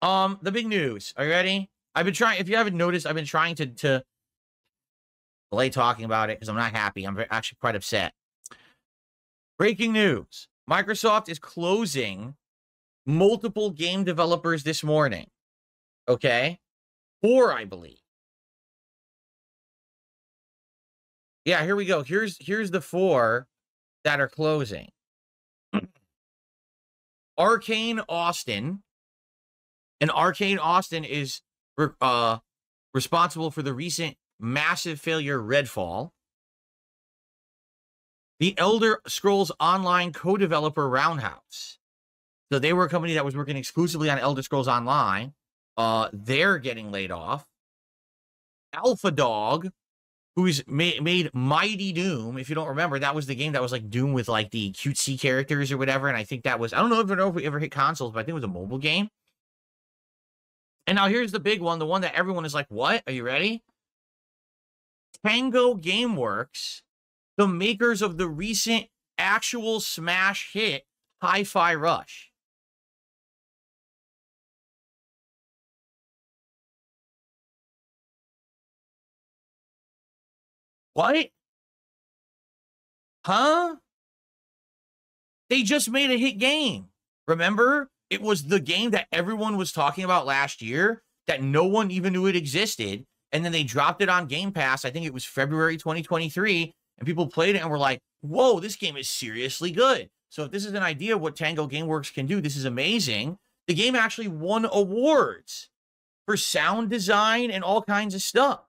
The big news. Are you ready? I've been trying, if you haven't noticed, I've been trying to delay talking about it because I'm not happy. I'm actually quite upset. Breaking news. Microsoft is closing multiple game developers this morning. Okay? 4, I believe. Yeah, here we go. Here's the 4 that are closing. Arcane Austin. And Arcane Austin is responsible for the recent massive failure Redfall. The Elder Scrolls Online co-developer Roundhouse. So they were a company that was working exclusively on Elder Scrolls Online. They're getting laid off. Alpha Dog, who's made Mighty Doom. If you don't remember, that was the game that was like Doom with like the cutesy characters or whatever. And I think that was, I don't know if we ever hit consoles, but I think it was a mobile game. And now here's the big one, the one that everyone is like, what? Are you ready? Tango Gameworks, the makers of the recent actual smash hit, Hi-Fi Rush. What? Huh? They just made a hit game. Remember? It was the game that everyone was talking about last year that no one even knew it existed. And then they dropped it on Game Pass. I think it was February 2023. And people played it and were like, whoa, this game is seriously good. So if this is an idea of what Tango Gameworks can do, this is amazing. The game actually won awards for sound design and all kinds of stuff.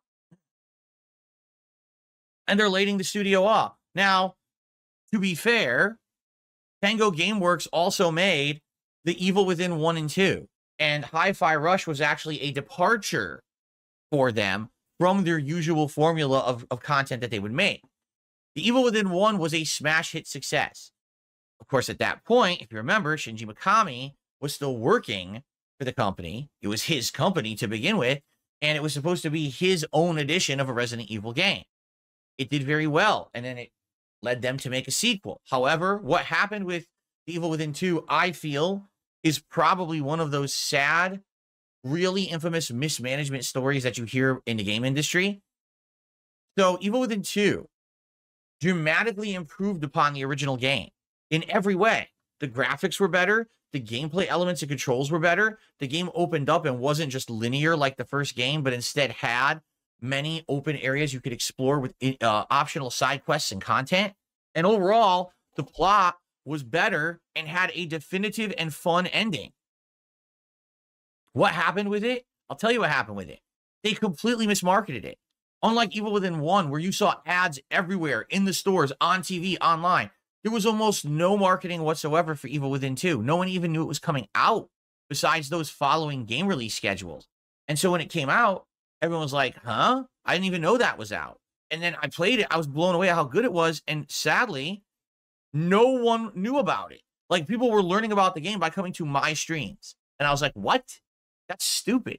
And they're laying the studio off. Now, to be fair, Tango Gameworks also made The Evil Within 1 and 2. And Hi-Fi Rush was actually a departure for them from their usual formula of content that they would make. The Evil Within 1 was a smash hit success. Of course, at that point, if you remember, Shinji Mikami was still working for the company. It was his company to begin with, and it was supposed to be his own edition of a Resident Evil game. It did very well, and then it led them to make a sequel. However, what happened with The Evil Within 2, I feel, is probably one of those sad, really infamous mismanagement stories that you hear in the game industry. So Evil Within 2 dramatically improved upon the original game in every way. The graphics were better. The gameplay elements and controls were better. The game opened up and wasn't just linear like the first game, but instead had many open areas you could explore with optional side quests and content. And overall, the plot was better and had a definitive and fun ending. What happened with it? I'll tell you what happened with it. They completely mismarketed it. Unlike Evil Within 1, where you saw ads everywhere, in the stores, on TV, online, there was almost no marketing whatsoever for Evil Within 2. No one even knew it was coming out, besides those following game release schedules. And so when it came out, everyone was like, huh? I didn't even know that was out. And then I played it. I was blown away at how good it was. And sadly, no one knew about it. Like, people were learning about the game by coming to my streams. And I was like, what? That's stupid.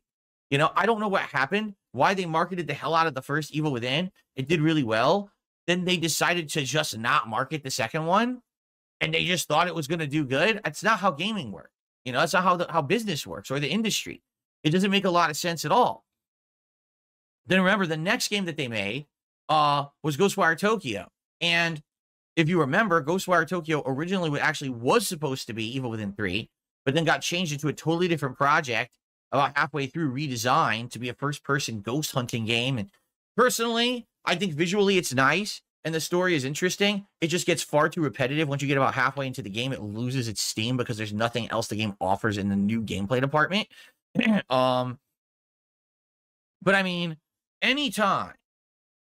You know, I don't know what happened, why they marketed the hell out of the first Evil Within. It did really well. Then they decided to just not market the second one. And they just thought it was going to do good. That's not how gaming works. You know, that's not how business works or the industry. It doesn't make a lot of sense at all. Then remember, the next game that they made was Ghostwire Tokyo. And if you remember, Ghostwire Tokyo originally actually was supposed to be Evil Within 3, but then got changed into a totally different project about halfway through, redesigned to be a first-person ghost hunting game. And personally, I think visually it's nice and the story is interesting. It just gets far too repetitive. Once you get about halfway into the game, it loses its steam because there's nothing else the game offers in the new gameplay department. But I mean, anytime,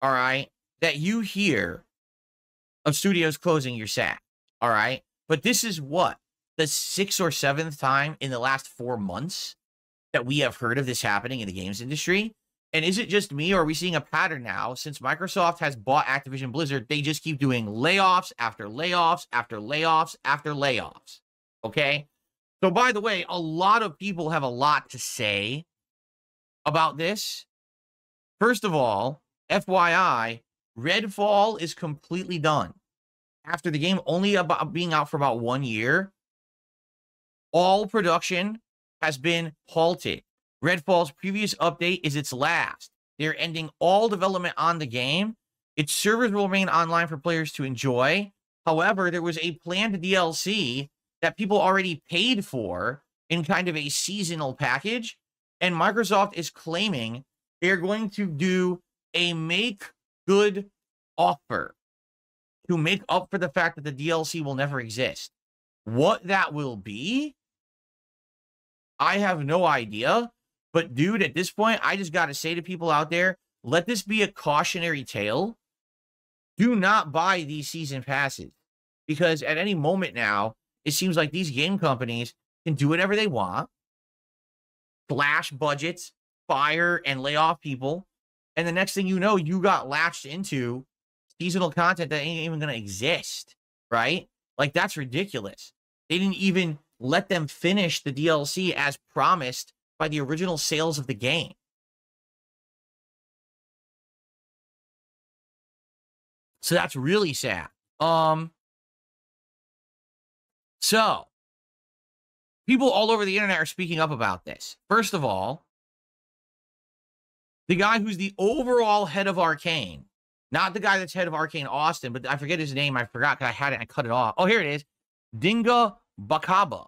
all right, that you hear of studios closing, you're sad, all right? But this is what? The 6th or 7th time in the last 4 months that we have heard of this happening in the games industry. And is it just me, or are we seeing a pattern now? Since Microsoft has bought Activision Blizzard, they just keep doing layoffs after layoffs after layoffs after layoffs, okay? So by the way, a lot of people have a lot to say about this. First of all, FYI, Redfall is completely done. After the game only being out for about 1 year, all production has been halted. Redfall's previous update is its last. They're ending all development on the game. Its servers will remain online for players to enjoy. However, there was a planned DLC that people already paid for in kind of a seasonal package, and Microsoft is claiming they're going to do a make good offer to make up for the fact that the DLC will never exist. What that will be, I have no idea. But dude, at this point, I just got to say to people out there, let this be a cautionary tale. Do not buy these season passes, because at any moment now, it seems like these game companies can do whatever they want, slash budgets, fire and lay off people, and the next thing you know, you got latched into seasonal content that ain't even going to exist, right? Like, that's ridiculous. They didn't even let them finish the DLC as promised by the original sales of the game. So that's really sad. So people all over the internet are speaking up about this. First of all, the guy who's the overall head of Arcane, not the guy that's head of Arcane Austin, but I forget his name. I forgot because I had it and I cut it off. Oh, here it is. Dinga Bakaba.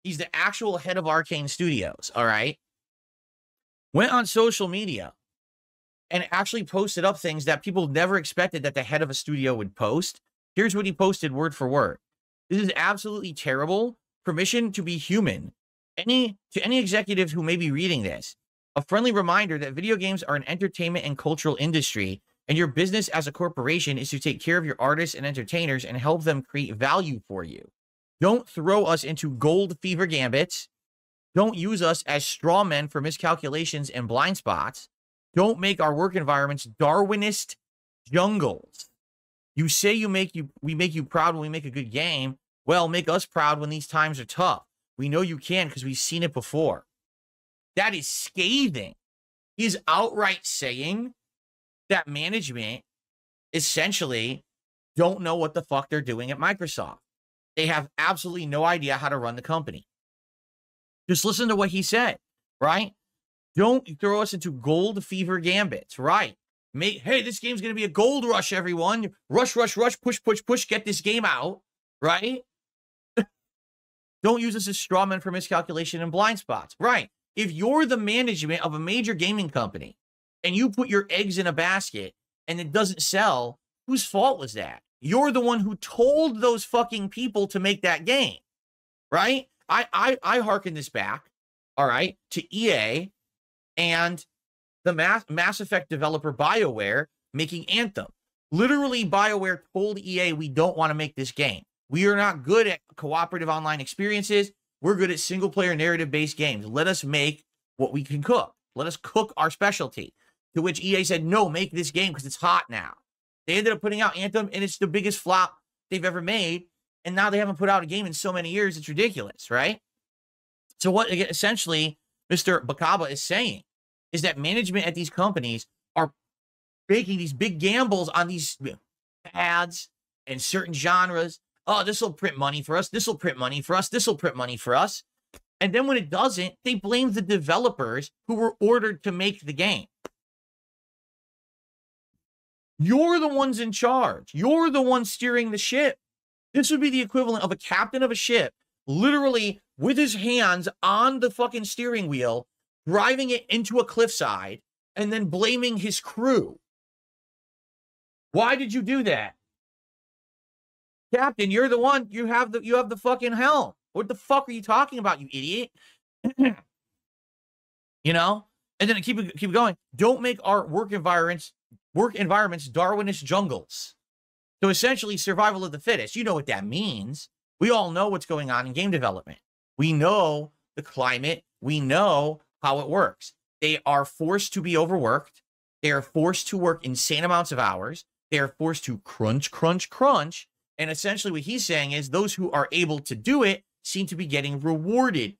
He's the actual head of Arcane Studios, all right? Went on social media and actually posted up things that people never expected that the head of a studio would post. Here's what he posted word for word. This is absolutely terrible. Permission to be human. To any executive who may be reading this, a friendly reminder that video games are an entertainment and cultural industry, and your business as a corporation is to take care of your artists and entertainers and help them create value for you. Don't throw us into gold fever gambits. Don't use us as straw men for miscalculations and blind spots. Don't make our work environments Darwinist jungles. You say we make you proud when we make a good game. Well, make us proud when these times are tough. We know you can because we've seen it before. That is scathing. He is outright saying that management essentially don't know what the fuck they're doing at Microsoft. They have absolutely no idea how to run the company. Just listen to what he said, right? Don't throw us into gold fever gambits, right? Hey, this game's going to be a gold rush, everyone. Rush, rush, rush, push, push, push, get this game out, right? Don't use us as straw men for miscalculation and blind spots, right? If you're the management of a major gaming company and you put your eggs in a basket and it doesn't sell, whose fault was that? You're the one who told those fucking people to make that game, right? I hearken this back, all right, to EA and the Mass Effect developer BioWare making Anthem. Literally, BioWare told EA, we don't want to make this game. We are not good at cooperative online experiences. We're good at single-player narrative-based games. Let us make what we can cook. Let us cook our specialty. To which EA said, no, make this game because it's hot now. They ended up putting out Anthem, and it's the biggest flop they've ever made. And now they haven't put out a game in so many years. It's ridiculous, right? So what essentially Mr. Bakaba is saying is that management at these companies are making these big gambles on these ads and certain genres. Oh, this will print money for us. This will print money for us. This will print money for us. And then when it doesn't, they blame the developers who were ordered to make the game. You're the ones in charge. You're the one steering the ship. This would be the equivalent of a captain of a ship, literally with his hands on the fucking steering wheel, driving it into a cliffside, and then blaming his crew. Why did you do that? Captain, you're the one. You have the fucking helm. What the fuck are you talking about, you idiot? You know? And then keep going. Don't make our work environments Darwinist jungles. So essentially, survival of the fittest. You know what that means. We all know what's going on in game development. We know the climate. We know how it works. They are forced to be overworked. They are forced to work insane amounts of hours. They are forced to crunch, crunch, crunch. And essentially what he's saying is those who are able to do it seem to be getting rewarded,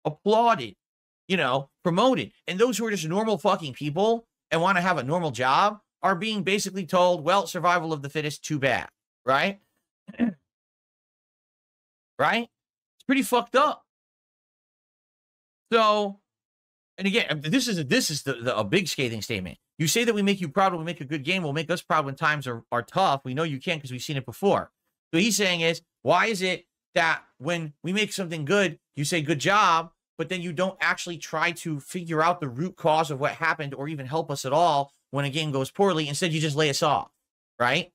applauded, you know, promoted. And those who are just normal fucking people and want to have a normal job are being basically told, well, survival of the fittest, too bad, right? Right? It's pretty fucked up. So, and again, this is a big scathing statement. You say that we make you proud when we make a good game. We'll make us proud when times are tough. We know you can because we've seen it before. So he's saying is, why is it that when we make something good, you say good job, but then you don't actually try to figure out the root cause of what happened or even help us at all when a game goes poorly? Instead, you just lay us off, right?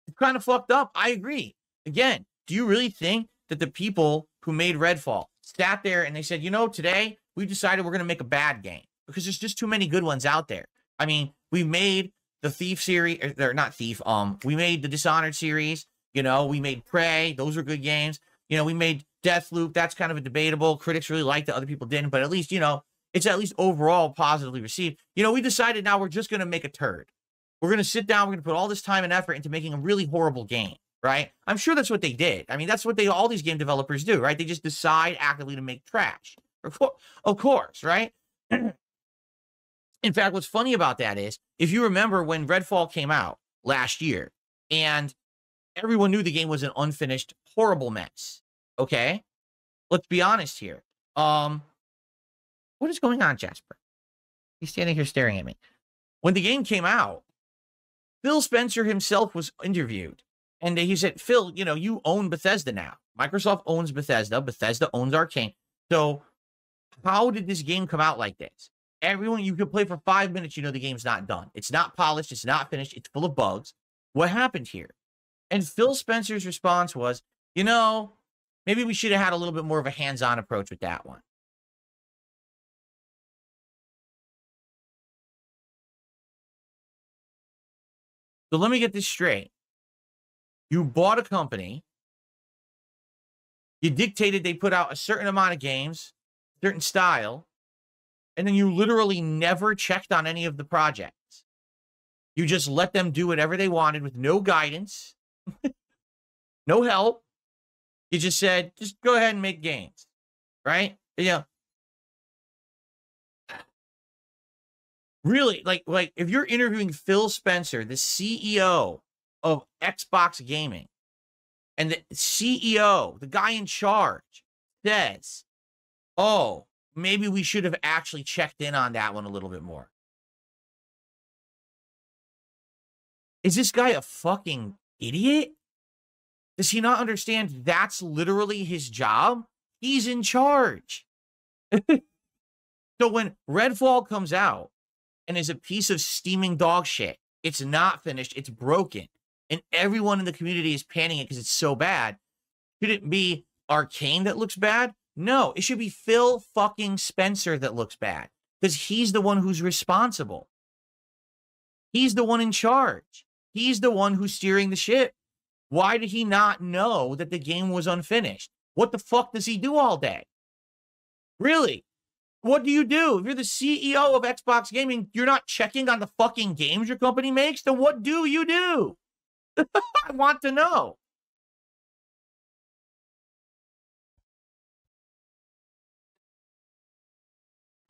It's kind of fucked up. I agree. Again, do you really think that the people who made Redfall sat there and they said, you know, today we decided we're going to make a bad game because there's just too many good ones out there? I mean, we made the Thief series, or not Thief, we made the Dishonored series, you know, we made Prey, those are good games. You know, we made Deathloop, that's kind of a debatable. Critics really liked it, other people didn't, but at least, you know, it's at least overall positively received. You know, we decided now we're just going to make a turd. We're going to sit down, we're going to put all this time and effort into making a really horrible game, right? I'm sure that's what they did. I mean, that's what all these game developers do, right? They just decide actively to make trash. Of course, right? In fact, what's funny about that is, if you remember when Redfall came out last year, and everyone knew the game was an unfinished, horrible mess, okay? Let's be honest here. What is going on, Jasper? He's standing here staring at me. When the game came out, Phil Spencer himself was interviewed, and he said, Phil, you know, you own Bethesda now. Microsoft owns Bethesda. Bethesda owns Arcane. So how did this game come out like this? Everyone, you could play for 5 minutes, you know the game's not done. It's not polished. It's not finished. It's full of bugs. What happened here? And Phil Spencer's response was, you know, maybe we should have had a little bit more of a hands-on approach with that one. So let me get this straight. You bought a company. You dictated they put out a certain amount of games, certain style, and then you literally never checked on any of the projects. You just let them do whatever they wanted with no guidance, no help. You just said, just go ahead and make games, right? Yeah. Really, like if you're interviewing Phil Spencer, the CEO of Xbox Gaming, and the CEO, the guy in charge, says, oh, maybe we should have actually checked in on that one a little bit more. Is this guy a fucking idiot? Does he not understand that's literally his job? He's in charge. So when Redfall comes out and is a piece of steaming dog shit, it's not finished, it's broken, and everyone in the community is panning it because it's so bad, should it be Arcane that looks bad? No, it should be Phil fucking Spencer that looks bad, because he's the one who's responsible. He's the one in charge. He's the one who's steering the ship. Why did he not know that the game was unfinished? What the fuck does he do all day? Really? What do you do? If you're the CEO of Xbox Gaming, you're not checking on the fucking games your company makes? Then what do you do? I want to know.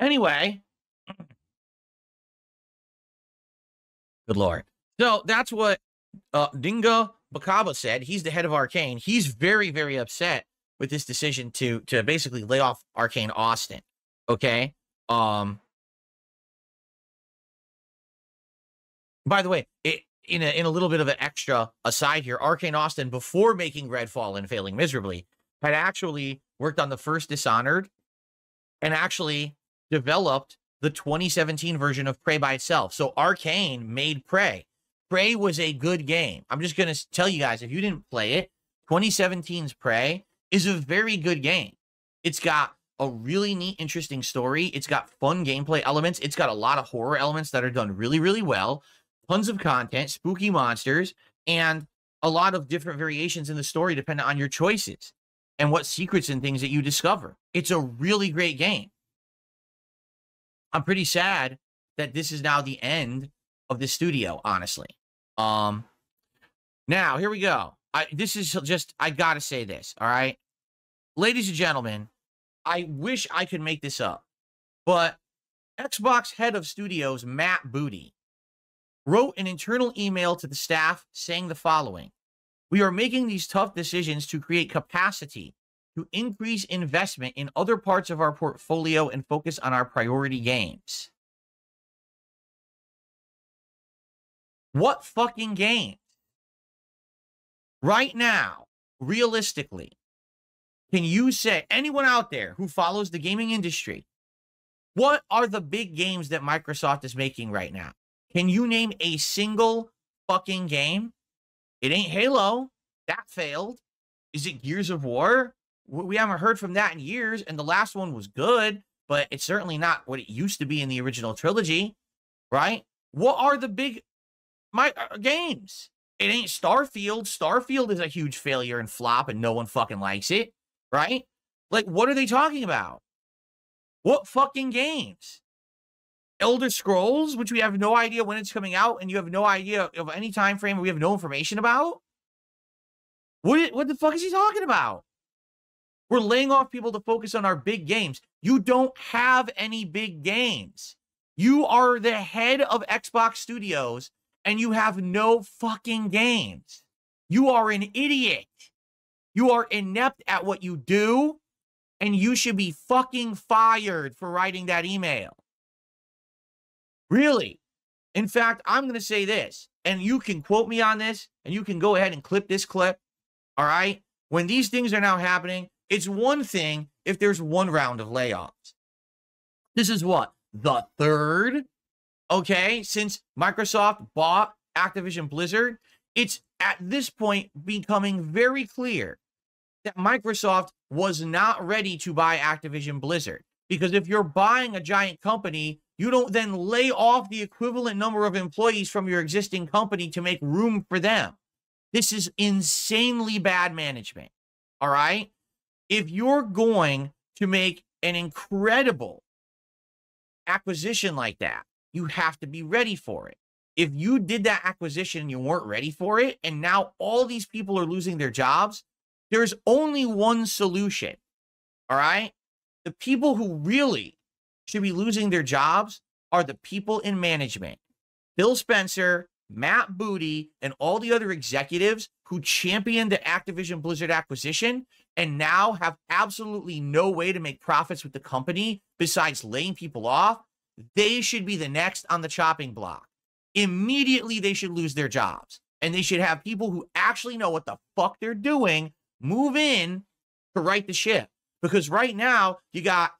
Anyway. Good Lord. So that's what Dinga Bakaba said. He's the head of Arcane. He's very, very upset with this decision to basically lay off Arcane Austin. Okay? By the way, in a little bit of an extra aside here, Arcane Austin, before making Redfall and failing miserably, had actually worked on the first Dishonored and actually developed the 2017 version of Prey by itself. So Arcane made Prey. Prey was a good game. I'm just going to tell you guys, if you didn't play it, 2017's Prey is a very good game. It's got a really neat, interesting story. It's got fun gameplay elements. It's got a lot of horror elements that are done really, really well. Tons of content, spooky monsters, and a lot of different variations in the story depending on your choices and what secrets and things that you discover. It's a really great game. I'm pretty sad that this is now the end of the studio, honestly. Now, here we go. This is just, I gotta say this, all right? Ladies and gentlemen, I wish I could make this up, but Xbox head of studios, Matt Booty, wrote an internal email to the staff saying the following: we are making these tough decisions to create capacity to increase investment in other parts of our portfolio and focus on our priority games. What fucking games? Right now, realistically, can you say, anyone out there who follows the gaming industry, what are the big games that Microsoft is making right now? Can you name a single fucking game? It ain't Halo. That failed. Is it Gears of War? We haven't heard from that in years, and the last one was good, but it's certainly not what it used to be in the original trilogy, right? What are the big games? It ain't Starfield. Starfield is a huge failure and flop, and no one fucking likes it, right? Like, what are they talking about? What fucking games? Elder Scrolls, which we have no idea when it's coming out, and you have no idea of any time frame, we have no information about? What the fuck is he talking about? We're laying off people to focus on our big games. You don't have any big games. You are the head of Xbox Studios, and you have no fucking games. You are an idiot. You are inept at what you do, and you should be fucking fired for writing that email. Really. In fact, I'm going to say this, and you can quote me on this, and you can go ahead and clip this clip, all right? When these things are now happening, it's one thing if there's one round of layoffs. This is what? The third? Okay, since Microsoft bought Activision Blizzard, it's at this point becoming very clear that Microsoft was not ready to buy Activision Blizzard. Because if you're buying a giant company, you don't then lay off the equivalent number of employees from your existing company to make room for them. This is insanely bad management, all right? If you're going to make an incredible acquisition like that, you have to be ready for it. If you did that acquisition and you weren't ready for it, and now all these people are losing their jobs, there's only one solution, all right? The people who really should be losing their jobs are the people in management. Phil Spencer, Matt Booty, and all the other executives who championed the Activision Blizzard acquisition and now have absolutely no way to make profits with the company besides laying people off. They should be the next on the chopping block. Immediately, they should lose their jobs. And they should have people who actually know what the fuck they're doing move in to right the ship. Because right now, you got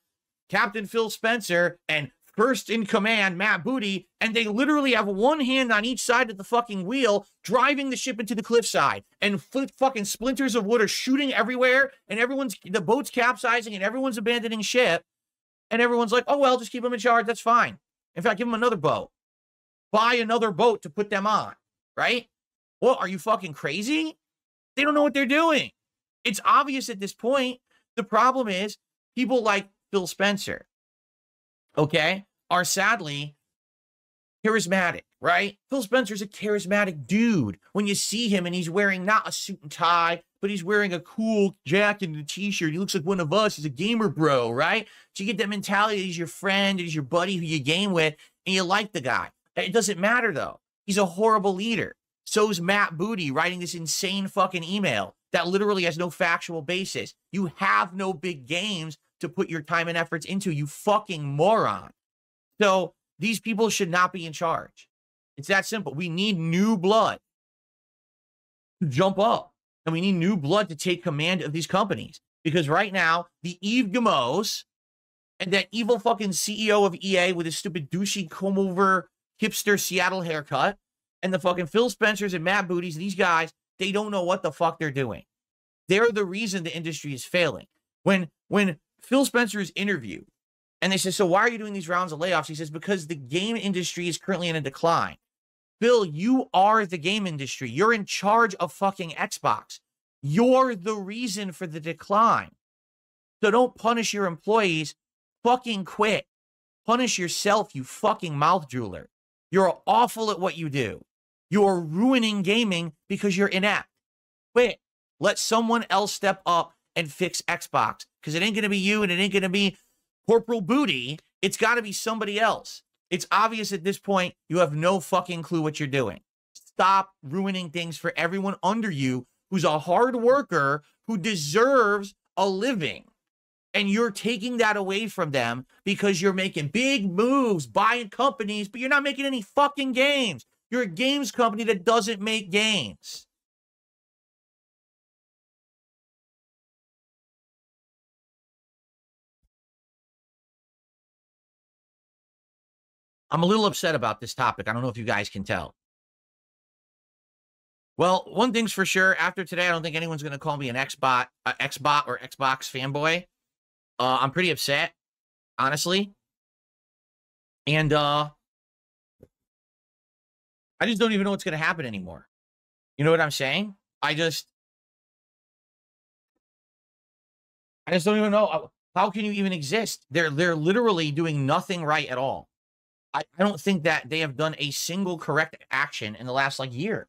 Captain Phil Spencer and first in command, Matt Booty, and they literally have one hand on each side of the fucking wheel, driving the ship into the cliffside, and fucking splinters of wood are shooting everywhere, and the boat's capsizing, and everyone's abandoning ship, and everyone's like, oh, well, just keep them in charge, that's fine. In fact, give them another boat. Buy another boat to put them on, right? What, are you fucking crazy? They don't know what they're doing. It's obvious at this point. The problem is people like Phil Spencer, okay, are sadly charismatic, right? Phil Spencer's a charismatic dude. When you see him and he's wearing not a suit and tie, but he's wearing a cool jacket and a t-shirt. He looks like one of us. He's a gamer bro, right? So you get that mentality that he's your friend, that he's your buddy who you game with, and you like the guy. It doesn't matter, though. He's a horrible leader. So's Matt Booty writing this insane fucking email that literally has no factual basis. You have no big games to put your time and efforts into, you fucking moron. So these people should not be in charge. It's that simple. We need new blood to jump up, and we need new blood to take command of these companies. Because right now, the Yves Gamos and that evil fucking CEO of EA with his stupid douchey comb-over hipster Seattle haircut, and the fucking Phil Spencers and Matt Booties, these guys, they don't know what the fuck they're doing. They're the reason the industry is failing. When Phil Spencer is interviewed, and they say, so why are you doing these rounds of layoffs? He says, because the game industry is currently in a decline. Phil, you are the game industry. You're in charge of fucking Xbox. You're the reason for the decline. So don't punish your employees. Fucking quit. Punish yourself, you fucking mouth drooler. You're awful at what you do. You're ruining gaming because you're inept. Quit. Let someone else step up and fix Xbox. Because it ain't going to be you, and it ain't going to be Corporal Booty. It's got to be somebody else. It's obvious at this point you have no fucking clue what you're doing. Stop ruining things for everyone under you who's a hard worker, who deserves a living. And you're taking that away from them because you're making big moves, buying companies, but you're not making any fucking games. You're a games company that doesn't make games. I'm a little upset about this topic. I don't know if you guys can tell. Well, one thing's for sure. After today, I don't think anyone's going to call me an Xbot or Xbox fanboy. I'm pretty upset, honestly. And I just don't even know what's going to happen anymore. You know what I'm saying? I just don't even know. How can you even exist? They're literally doing nothing right at all. I don't think that they have done a single correct action in the last year.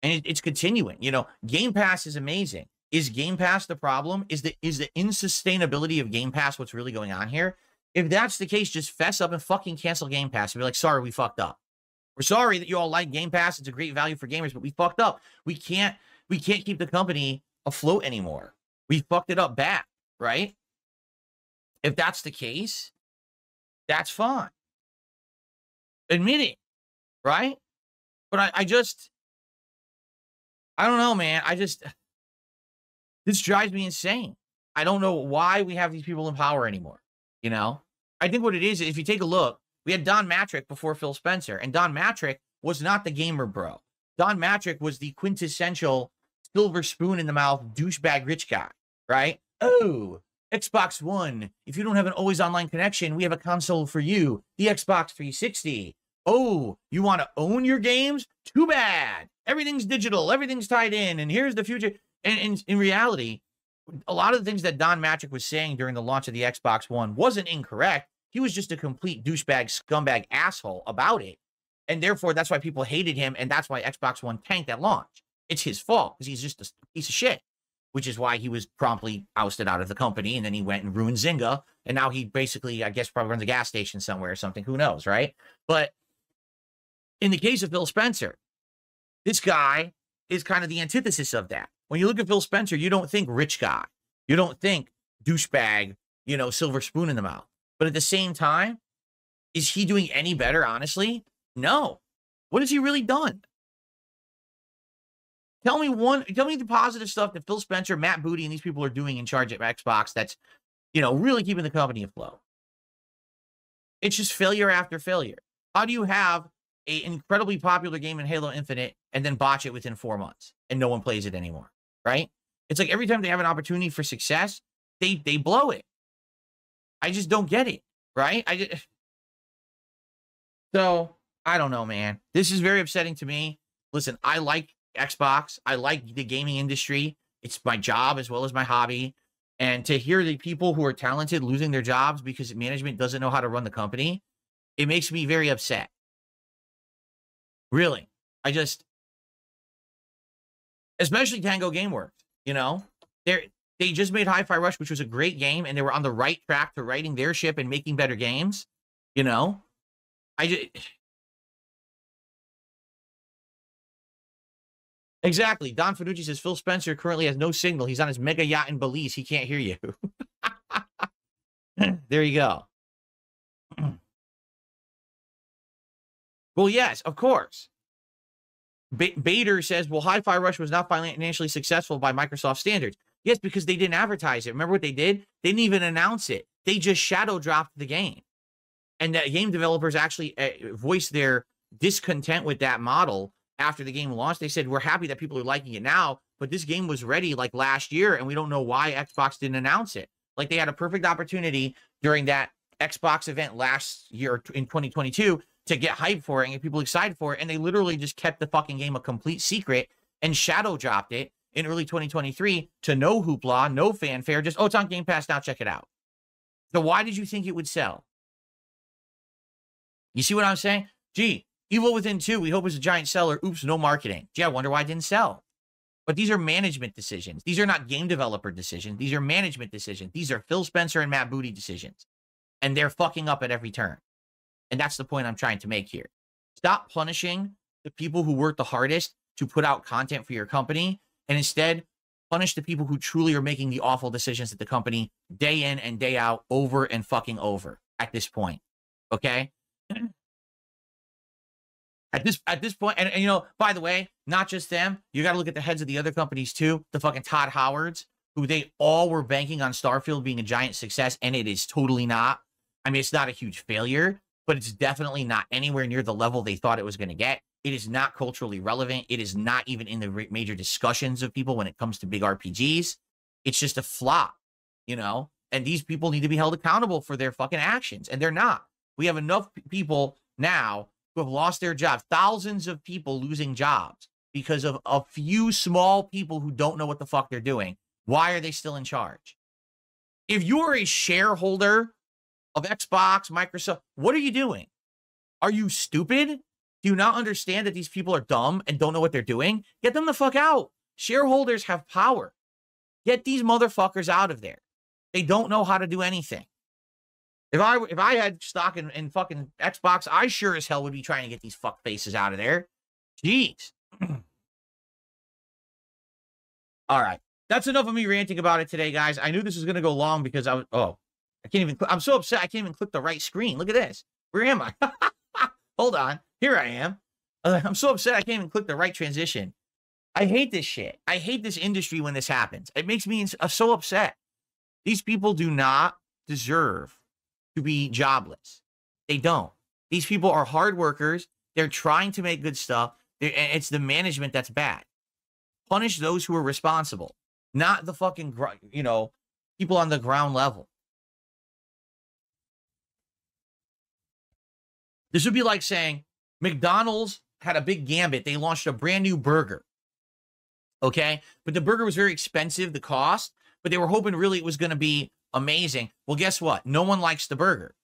And it's continuing. You know, Game Pass is amazing. Is Game Pass the problem? Is the insustainability of Game Pass what's really going on here? If that's the case, just fess up and fucking cancel Game Pass and be like, sorry, we fucked up. We're sorry that you all like Game Pass. It's a great value for gamers, but we fucked up. We can't keep the company afloat anymore. We fucked it up bad, right? If that's the case, that's fine. Admit it, right? But I don't know, man. This drives me insane. I don't know why we have these people in power anymore. You know, I think what it is, if you take a look, we had Don Matrick before Phil Spencer, and Don Matrick was not the gamer bro. Don Matrick was the quintessential silver spoon in the mouth douchebag rich guy, right? Oh, Xbox One. If you don't have an always online connection, we have a console for you, the Xbox 360. Oh, you want to own your games? Too bad. Everything's digital. Everything's tied in, and here's the future. And in reality, a lot of the things that Don Matrick was saying during the launch of the Xbox One wasn't incorrect. He was just a complete douchebag, scumbag asshole about it. And therefore, that's why people hated him, and that's why Xbox One tanked at launch. It's his fault, because he's just a piece of shit, which is why he was promptly ousted out of the company, and then he went and ruined Zynga, and now he basically, I guess, probably runs a gas station somewhere or something. Who knows, right? But in the case of Phil Spencer, this guy is kind of the antithesis of that. When you look at Phil Spencer, you don't think rich guy. You don't think douchebag, you know, silver spoon in the mouth. But at the same time, is he doing any better, honestly? No. What has he really done? Tell me the positive stuff that Phil Spencer, Matt Booty, and these people are doing in charge at Xbox that's, you know, really keeping the company afloat. It's just failure after failure. How do you have an incredibly popular game in Halo Infinite and then botch it within 4 months and no one plays it anymore, right? It's like every time they have an opportunity for success, they blow it. I just don't get it, right? So, I don't know, man. This is very upsetting to me. Listen, I like Xbox. I like the gaming industry. It's my job as well as my hobby. And to hear the people who are talented losing their jobs because management doesn't know how to run the company, it makes me very upset. Really. Especially Tango Gameworks, you know? They just made Hi-Fi Rush, which was a great game, and they were on the right track to righting their ship and making better games, you know? Exactly. Don Finucci says, Phil Spencer currently has no signal. He's on his mega yacht in Belize. He can't hear you. There you go. Well, yes, of course. Bader says, well, Hi-Fi Rush was not financially successful by Microsoft standards. Yes, because they didn't advertise it. Remember what they did? They didn't even announce it. They just shadow dropped the game. And the game developers actually voiced their discontent with that model after the game launched. They said, we're happy that people are liking it now, but this game was ready like last year, and we don't know why Xbox didn't announce it. Like, they had a perfect opportunity during that Xbox event last year in 2022 to get hyped for it and get people excited for it, and they literally just kept the fucking game a complete secret and shadow dropped it in early 2023 to no hoopla, no fanfare, just, oh, it's on Game Pass now, check it out. So why did you think it would sell? You see what I'm saying? Gee, Evil Within 2, we hope is a giant seller. Oops, no marketing. Gee, I wonder why it didn't sell. But these are management decisions. These are not game developer decisions. These are management decisions. These are Phil Spencer and Matt Booty decisions. And they're fucking up at every turn. And that's the point I'm trying to make here. Stop punishing the people who work the hardest to put out content for your company, and instead Punish the people who truly are making the awful decisions at the company day in and day out, over and fucking over at this point. Okay? At this point, and you know, by the way, not just them, you got to look at the heads of the other companies too, the fucking Todd Howards, who they all were banking on Starfield being a giant success, and it is totally not. I mean, it's not a huge failure, but it's definitely not anywhere near the level they thought it was going to get. It is not culturally relevant. It is not even in the major discussions of people when it comes to big RPGs. It's just a flop, you know? And these people need to be held accountable for their fucking actions, and they're not. We have enough people now who have lost their jobs, thousands of people losing jobs because of a few small people who don't know what the fuck they're doing. Why are they still in charge? If you're a shareholder of Xbox, Microsoft, what are you doing? Are you stupid? Do you not understand that these people are dumb and don't know what they're doing? Get them the fuck out. Shareholders have power. Get these motherfuckers out of there. They don't know how to do anything. If I had stock in fucking Xbox, I sure as hell would be trying to get these fuck faces out of there. Jeez. All right. That's enough of me ranting about it today, guys. I knew this was going to go long because I can't even, I'm so upset I can't even click the right screen. Look at this. Where am I? Hold on. Here I am. I'm so upset I can't even click the right transition. I hate this shit. I hate this industry when this happens. It makes me so upset. These people do not deserve to be jobless. They don't. These people are hard workers. They're trying to make good stuff. It's the management that's bad. Punish those who are responsible, not the fucking, you know, people on the ground level. This would be like saying McDonald's had a big gambit. They launched a brand new burger. Okay? But the burger was very expensive, the cost, but they were hoping really it was going to be amazing. Well, guess what? No one likes the burger.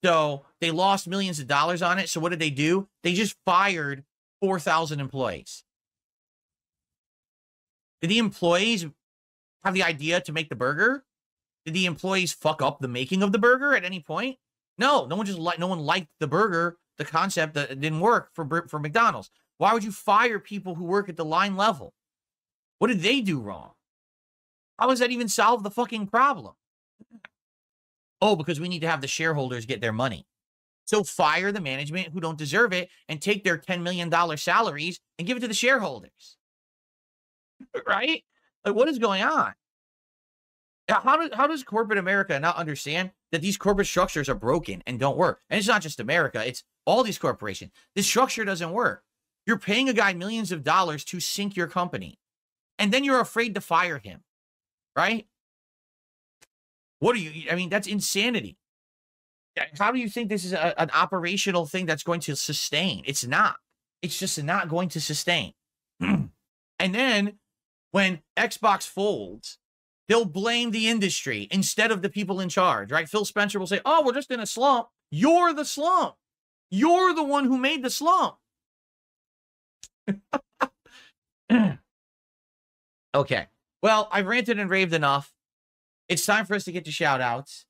So they lost millions of dollars on it. So what did they do? They just fired 4,000 employees. Did the employees have the idea to make the burger? Did the employees fuck up the making of the burger at any point? No, no one liked the burger, the concept that it didn't work for McDonald's. Why would you fire people who work at the line level? What did they do wrong? How does that even solve the fucking problem? Oh, because we need to have the shareholders get their money. So fire the management who don't deserve it and take their $10 million salaries and give it to the shareholders. Right? Like, what is going on? How does corporate America not understand that these corporate structures are broken and don't work? And it's not just America. It's all these corporations. This structure doesn't work. You're paying a guy millions of dollars to sink your company. And then you're afraid to fire him. Right? What are you? I mean, that's insanity. How do you think this is an operational thing that's going to sustain? It's not. It's just not going to sustain. And then when Xbox folds, they'll blame the industry instead of the people in charge, right? Phil Spencer will say, oh, we're just in a slump. You're the slump. You're the one who made the slump. Okay. Well, I've ranted and raved enough. It's time for us to get to shout outs.